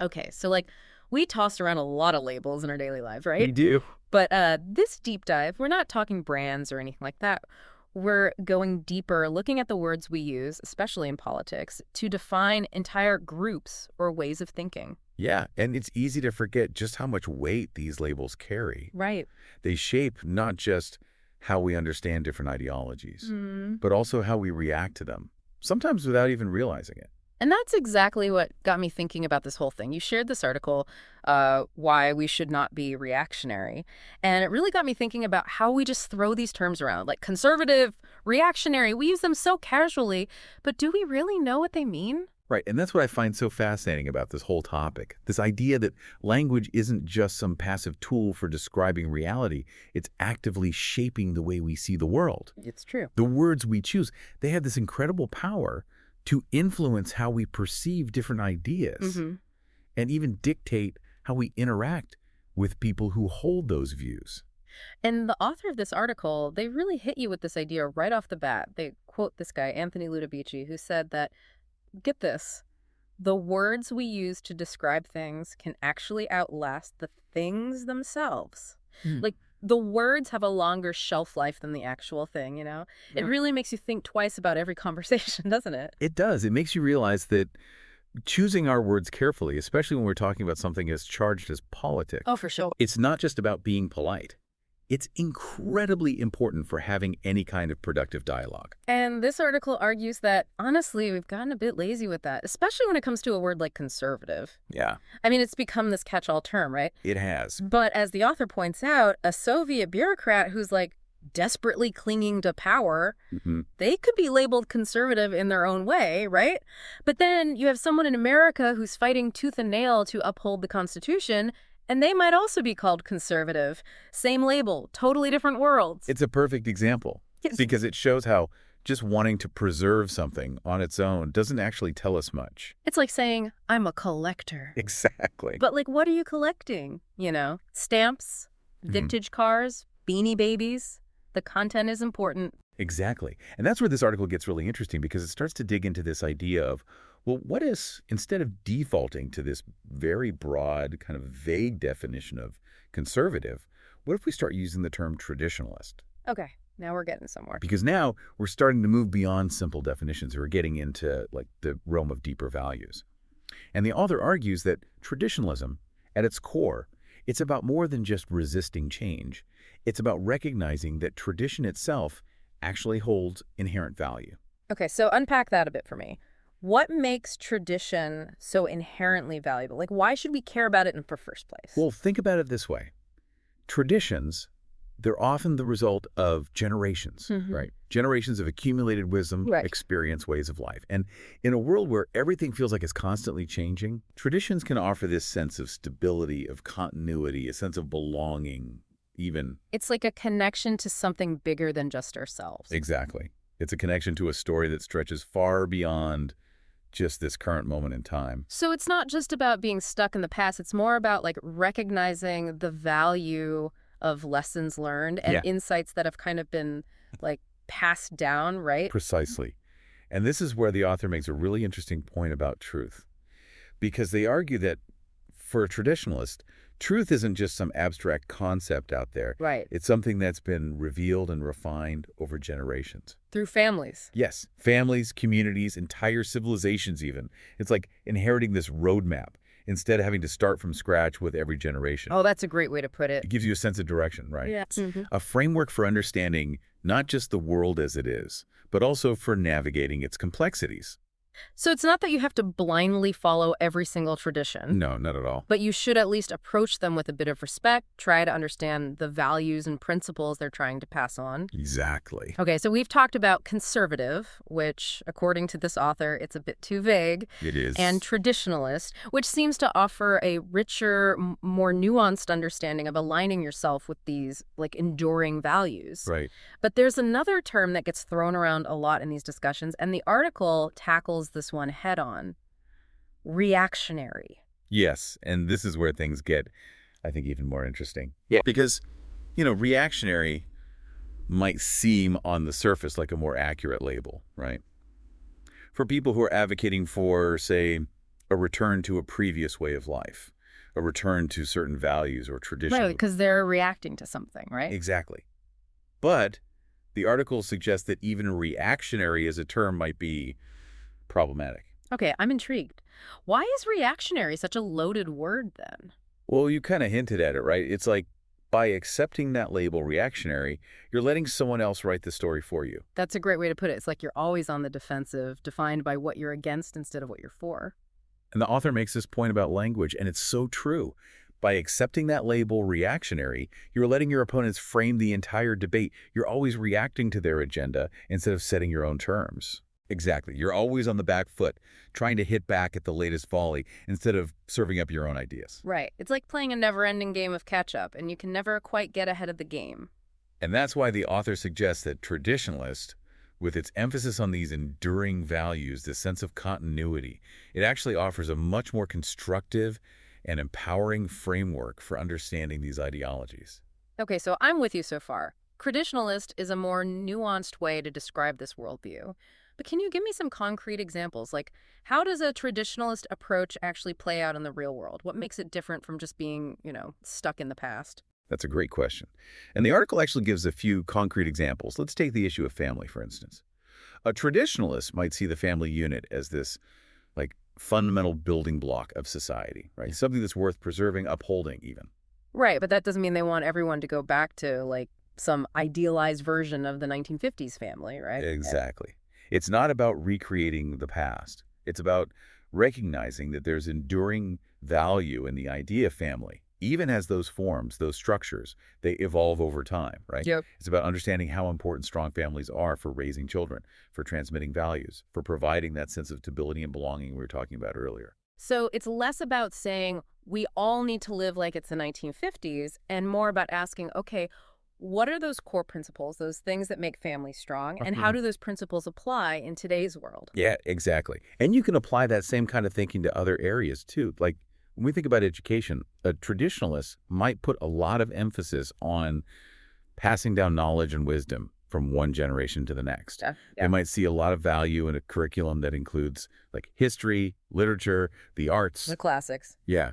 Okay, so we toss around a lot of labels in our daily lives, We right? do. But this deep dive, we're not talking brands or anything like that. We're going deeper, looking at the words we use, especially in politics, to define entire groups or ways of thinking. Yeah, and it's easy to forget just how much weight these labels carry. Right. They shape not just how we understand different ideologies, Mm. but also how we react to them, sometimes without even realizing it. And that's exactly what got me thinking about this whole thing. You shared this article, Why We Should Not Be Reactionary. And it really got me thinking about how we just throw these terms around, like conservative, reactionary. We use them so casually, but do we really know what they mean? Right, and that's what I find so fascinating about this whole topic. This idea that language isn't just some passive tool for describing reality, it's actively shaping the way we see the world. It's true. The words we choose, they have this incredible power to influence how we perceive different ideas Hmm. and even dictate how we interact with people who hold those views. And the author of this article, they really hit you with this idea right off the bat. They quote this guy, Anthony Ludovici, who said that, get this, the words we use to describe things can actually outlast the things themselves. Hmm. Like, the words have a longer shelf life than the actual thing, you know? It Yeah. really makes you think twice about every conversation, doesn't it? It does. It makes you realize that choosing our words carefully, especially when we're talking about something as charged as politics, Oh, for sure. it's not just about being polite. It's incredibly important for having any kind of productive dialogue. And this article argues that, honestly, we've gotten a bit lazy with that, especially when it comes to a word like conservative. Yeah, I mean, it's become this catch-all term, right? it has. But as the author points out, a Soviet bureaucrat who's desperately clinging to power, Mhm. they could be labeled conservative in their own way, right? But then you have someone in America who's fighting tooth and nail to uphold the Constitution, and they might also be called conservative. Same label, totally different worlds. It's a perfect example Yes. because it shows how just wanting to preserve something on its own doesn't actually tell us much. It's like saying, I'm a collector. Exactly. But what are you collecting? Stamps, vintage cars, beanie babies. The content is important. Exactly. And that's where this article gets really interesting because it starts to dig into this idea of, well, what is, instead of defaulting to this very broad, kind of vague definition of conservative, what if we start using the term traditionalist? Okay, now we're getting somewhere. Because now we're starting to move beyond simple definitions. We're getting into the realm of deeper values. And the author argues that traditionalism, at its core, it's about more than just resisting change. It's about recognizing that tradition itself actually holds inherent value. Okay, so unpack that a bit for me. What makes tradition so inherently valuable? Why should we care about it in the first place? Well, think about it this way. Traditions, they're often the result of generations, Mhm. right? Generations of accumulated wisdom, Right. experience, ways of life. And in a world where everything feels like it's constantly changing, traditions can offer this sense of stability, of continuity, a sense of belonging, even. It's like a connection to something bigger than just ourselves. Exactly. It's a connection to a story that stretches far beyond just this current moment in time. So it's not just about being stuck in the past. It's more about recognizing the value of lessons learned and Yeah. insights that have kind of been passed down, right? Precisely. And this is where the author makes a really interesting point about truth. Because they argue that for a traditionalist, truth isn't just some abstract concept out there. Right. It's something that's been revealed and refined over generations. Through families. Yes, families, communities, entire civilizations even. It's like inheriting this roadmap instead of having to start from scratch with every generation. Oh, that's a great way to put it. It gives you a sense of direction, right? Yeah. Mhm. A framework for understanding not just the world as it is, but also for navigating its complexities. So it's not that you have to blindly follow every single tradition. No, not at all. But you should at least approach them with a bit of respect, try to understand the values and principles they're trying to pass on. Exactly. Okay, so we've talked about conservative, which, according to this author, it's a bit too vague, It is. and traditionalist, which seems to offer a richer, more nuanced understanding of aligning yourself with these, enduring values. Right. But there's another term that gets thrown around a lot in these discussions, and the article tackles this one head on. Reactionary. Yes, and this is where things get, I think, even more interesting. Yeah. Because, reactionary might seem on the surface like a more accurate label, right? For people who are advocating for, say, a return to a previous way of life, a return to certain values or Right, traditions. because they're reacting to something, right? Exactly. But the article suggests that even reactionary as a term might be problematic. Okay, I'm intrigued. Why is reactionary such a loaded word then? Well, you kind of hinted at it, right? It's like by accepting that label reactionary, you're letting someone else write the story for you. That's a great way to put it. It's like you're always on the defensive, defined by what you're against instead of what you're for. And the author makes this point about language, and it's so true. By accepting that label reactionary, you're letting your opponents frame the entire debate. You're always reacting to their agenda instead of setting your own terms. Exactly. You're always on the back foot, trying to hit back at the latest volley instead of serving up your own ideas. Right. It's like playing a never-ending game of catch-up, and you can never quite get ahead of the game. And that's why the author suggests that traditionalist, with its emphasis on these enduring values, this sense of continuity, it actually offers a much more constructive and empowering framework for understanding these ideologies. Okay, so I'm with you so far. Traditionalist is a more nuanced way to describe this worldview. But can you give me some concrete examples? Like, how does a traditionalist approach actually play out in the real world? What makes it different from just being, stuck in the past? That's a great question. And the article actually gives a few concrete examples. Let's take the issue of family, for instance. A traditionalist might see the family unit as this, like, fundamental building block of society, right? Something that's worth preserving, upholding, even. Right, but that doesn't mean they want everyone to go back to, like, some idealized version of the 1950s family, right? Exactly. It's not about recreating the past. It's about recognizing that there's enduring value in the idea of family, even as those forms, those structures, they evolve over time, right? Yep. It's about understanding how important strong families are for raising children, for transmitting values, for providing that sense of stability and belonging we were talking about earlier. So it's less about saying we all need to live like it's the 1950s and more about asking, okay, what are those core principles, those things that make families strong, and how do those principles apply in today's world? Yeah, exactly. And you can apply that same kind of thinking to other areas too. Like when we think about education, a traditionalist might put a lot of emphasis on passing down knowledge and wisdom from one generation to the next. Yeah, They yeah. might see a lot of value in a curriculum that includes like history, literature, the arts. The classics. Yeah.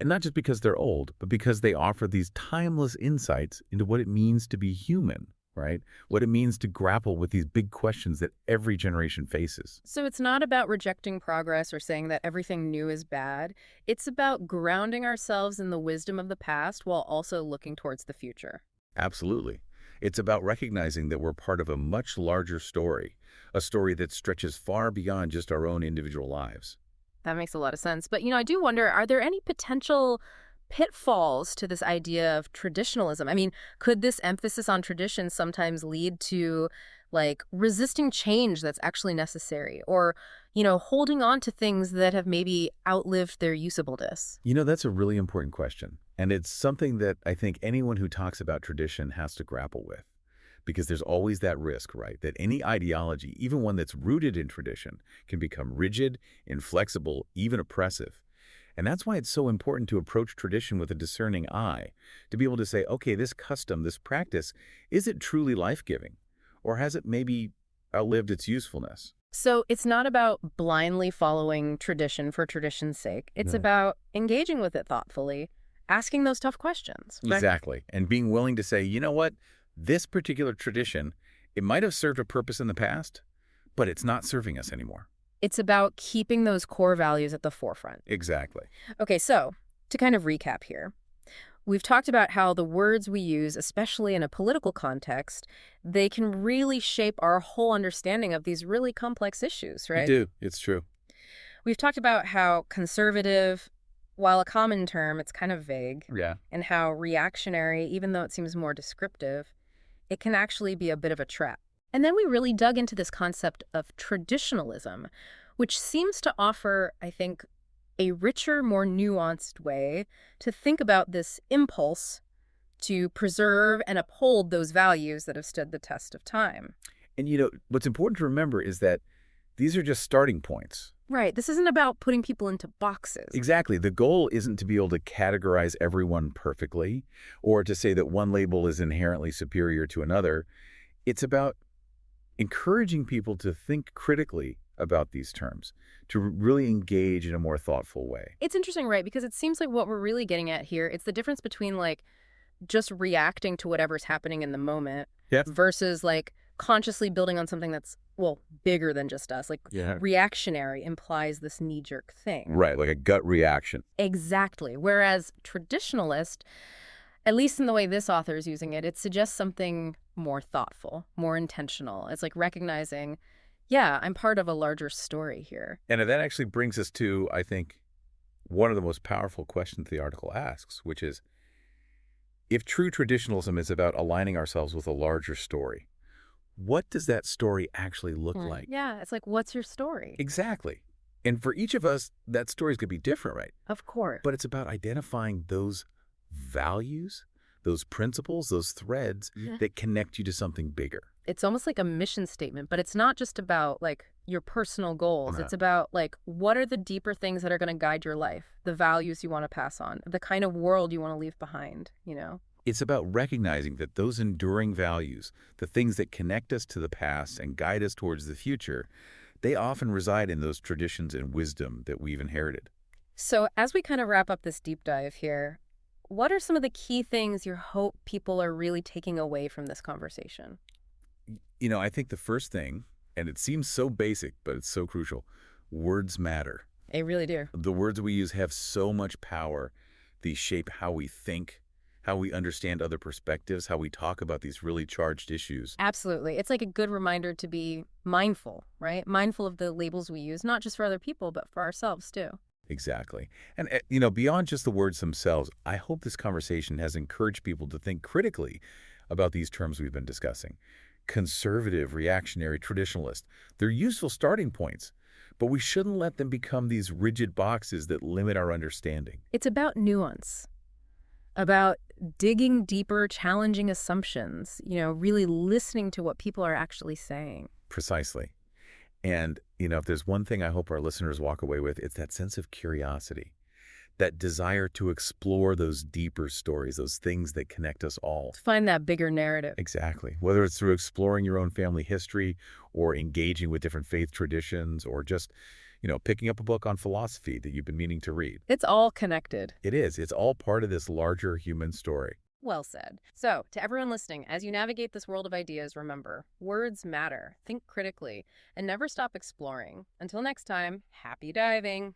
And not just because they're old, but because they offer these timeless insights into what it means to be human, right? What it means to grapple with these big questions that every generation faces. So it's not about rejecting progress or saying that everything new is bad. It's about grounding ourselves in the wisdom of the past while also looking towards the future. Absolutely. It's about recognizing that we're part of a much larger story, a story that stretches far beyond just our own individual lives. That makes a lot of sense. But, I do wonder, are there any potential pitfalls to this idea of traditionalism? I mean, could this emphasis on tradition sometimes lead to, like, resisting change that's actually necessary or, holding on to things that have maybe outlived their usableness? That's a really important question. And it's something that I think anyone who talks about tradition has to grapple with. Because there's always that risk, right? That any ideology, even one that's rooted in tradition, can become rigid, inflexible, even oppressive. And that's why it's so important to approach tradition with a discerning eye, to be able to say, okay, this custom, this practice, is it truly life-giving? Or has it maybe outlived its usefulness? So it's not about blindly following tradition for tradition's sake. It's No. about engaging with it thoughtfully, asking those tough questions. Right. Exactly. And being willing to say, you know what? This particular tradition, it might have served a purpose in the past, but it's not serving us anymore. It's about keeping those core values at the forefront. Exactly. Okay, so to kind of recap here, we've talked about how the words we use, especially in a political context, they can really shape our whole understanding of these really complex issues, You right? do. It's true. We've talked about how conservative, while a common term, it's kind of vague, Yeah. and how reactionary, even though it seems more descriptive, it can actually be a bit of a trap. And then we really dug into this concept of traditionalism, which seems to offer, I think, a richer, more nuanced way to think about this impulse to preserve and uphold those values that have stood the test of time. And what's important to remember is that these are just starting points. Right. This isn't about putting people into boxes. Exactly. The goal isn't to be able to categorize everyone perfectly or to say that one label is inherently superior to another. It's about encouraging people to think critically about these terms, to really engage in a more thoughtful way. It's interesting, right? Because it seems like what we're really getting at here, it's the difference between like just reacting to whatever's happening in the moment Yeah. versus like consciously building on something that's, well, bigger than just us. Like Yeah. reactionary implies this knee-jerk thing. Right, like a gut reaction. Exactly. Whereas traditionalist, at least in the way this author is using it, it suggests something more thoughtful, more intentional. It's like recognizing, yeah, I'm part of a larger story here. And that actually brings us to, I think, one of the most powerful questions the article asks, which is, if true traditionalism is about aligning ourselves with a larger story, what does that story actually look like? Yeah, it's like, what's your story? Exactly. And for each of us, that story is going to be different, right? Of course. But it's about identifying those values, those principles, those threads that connect you to something bigger. It's almost like a mission statement, but it's not just about like your personal goals. It's about like, what are the deeper things that are going to guide your life, the values you want to pass on, the kind of world you want to leave behind, you know? It's about recognizing that those enduring values, the things that connect us to the past and guide us towards the future, they often reside in those traditions and wisdom that we've inherited. So as we kind of wrap up this deep dive here, what are some of the key things you hope people are really taking away from this conversation? I think the first thing, and it seems so basic, but it's so crucial, words matter. They really do. The words we use have so much power. They shape how we think, how we understand other perspectives, how we talk about these really charged issues. Absolutely. It's like a good reminder to be mindful, right? Mindful of the labels we use, not just for other people, but for ourselves too. Exactly. And, beyond just the words themselves, I hope this conversation has encouraged people to think critically about these terms we've been discussing. Conservative, reactionary, traditionalist. They're useful starting points, but we shouldn't let them become these rigid boxes that limit our understanding. It's about nuance, about digging deeper, challenging assumptions, really listening to what people are actually saying. Precisely. And, if there's one thing I hope our listeners walk away with, it's that sense of curiosity, that desire to explore those deeper stories, those things that connect us all. To find that bigger narrative. Exactly. Whether it's through exploring your own family history or engaging with different faith traditions or just, picking up a book on philosophy that you've been meaning to read. It's all connected. It is. It's all part of this larger human story. Well said. So, to everyone listening, as you navigate this world of ideas, remember, words matter. Think critically and never stop exploring. Until next time, happy diving.